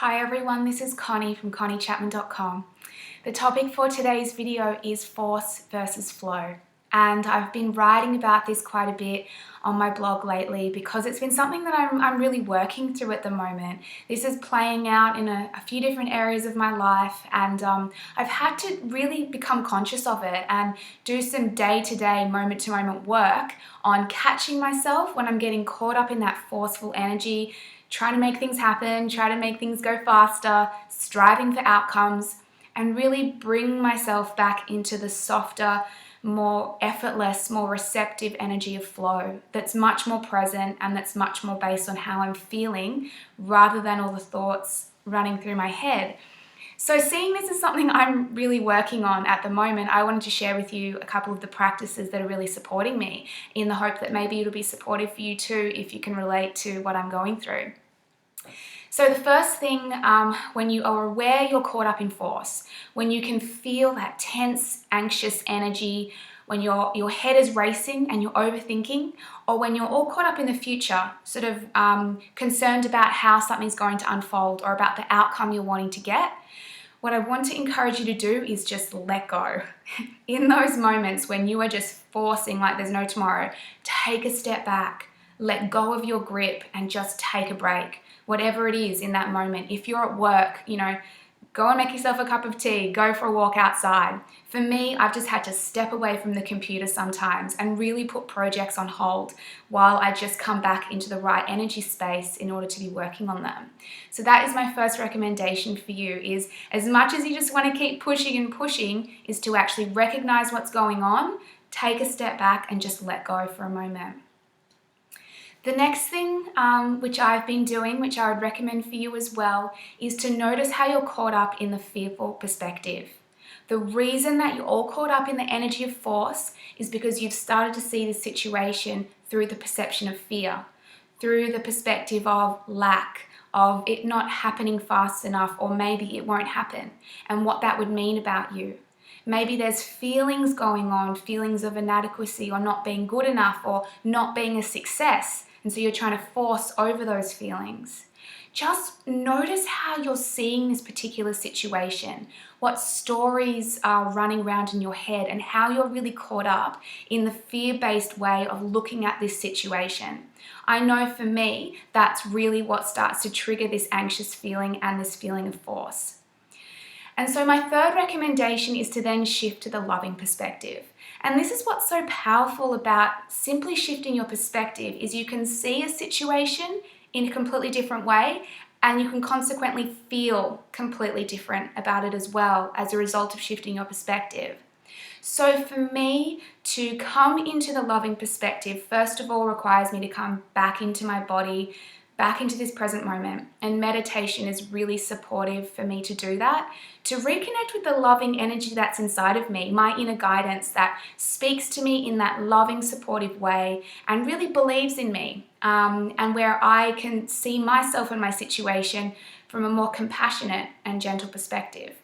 Hi everyone, this is Connie from conniechapman.com. The topic for today's video is force versus flow, and I've been writing about this quite a bit on my blog lately because it's been something that I'm really working through at the moment. This is playing out in a few different areas of my life, and I've had to really become conscious of it and do some day-to-day, moment-to-moment work on catching myself when I'm getting caught up in that forceful energy, trying to make things happen, trying to make things go faster, striving for outcomes, and really bring myself back into the softer, more effortless, more receptive energy of flow that's much more present and that's much more based on how I'm feeling rather than all the thoughts running through my head. So seeing this as something I'm really working on at the moment, I wanted to share with you a couple of the practices that are really supporting me in the hope that maybe it'll be supportive for you too if you can relate to what I'm going through. So the first thing, when you are aware you're caught up in force, when you can feel that tense, anxious energy, when your head is racing and you're overthinking, or when you're all caught up in the future, sort of concerned about how something's going to unfold or about the outcome you're wanting to get, what I want to encourage you to do is just let go. In those moments when you are just forcing like there's no tomorrow, take a step back, let go of your grip and just take a break. Whatever it is in that moment. If you're at work, go and make yourself a cup of tea, go for a walk outside. For me, I've just had to step away from the computer sometimes and really put projects on hold while I just come back into the right energy space in order to be working on them. So that is my first recommendation for you, is as much as you just want to keep pushing and pushing, is to actually recognize what's going on, take a step back and just let go for a moment. The next thing which I've been doing, which I would recommend for you as well, is to notice how you're caught up in the fearful perspective. The reason that you're all caught up in the energy of force is because you've started to see the situation through the perception of fear, through the perspective of lack, of it not happening fast enough, or maybe it won't happen, and what that would mean about you. Maybe there's feelings going on, feelings of inadequacy or not being good enough or not being a success. And so you're trying to force over those feelings. Just notice how you're seeing this particular situation, what stories are running around in your head, and how you're really caught up in the fear-based way of looking at this situation. I know for me, that's really what starts to trigger this anxious feeling and this feeling of force. And so my third recommendation is to then shift to the loving perspective. And this is what's so powerful about simply shifting your perspective, is you can see a situation in a completely different way, and you can consequently feel completely different about it as well as a result of shifting your perspective. So for me, to come into the loving perspective, first of all, requires me to come back into my body, back into this present moment, and meditation is really supportive for me to do that, to reconnect with the loving energy that's inside of me, my inner guidance that speaks to me in that loving, supportive way and really believes in me, and where I can see myself and my situation from a more compassionate and gentle perspective.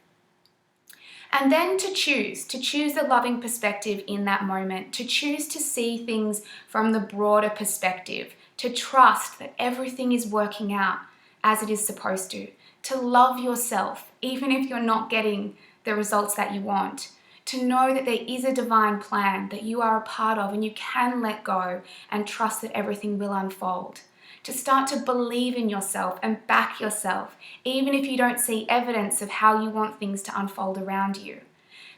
And then to choose the loving perspective in that moment, to choose to see things from the broader perspective, to trust that everything is working out as it is supposed to love yourself, even if you're not getting the results that you want, to know that there is a divine plan that you are a part of and you can let go and trust that everything will unfold. To start to believe in yourself and back yourself, even if you don't see evidence of how you want things to unfold around you.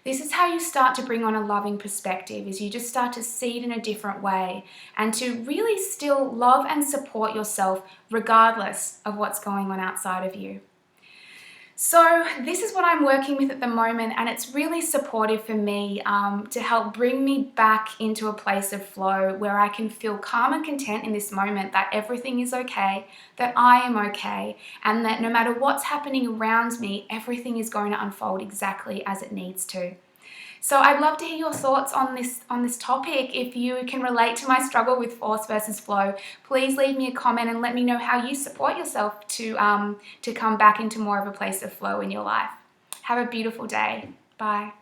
This is how you start to bring on a loving perspective, is you just start to see it in a different way and to really still love and support yourself regardless of what's going on outside of you. So this is what I'm working with at the moment, and it's really supportive for me to help bring me back into a place of flow where I can feel calm and content in this moment, that everything is okay, that I am okay, and that no matter what's happening around me, everything is going to unfold exactly as it needs to. So I'd love to hear your thoughts on this topic. If you can relate to my struggle with force versus flow, please leave me a comment and let me know how you support yourself to come back into more of a place of flow in your life. Have a beautiful day. Bye.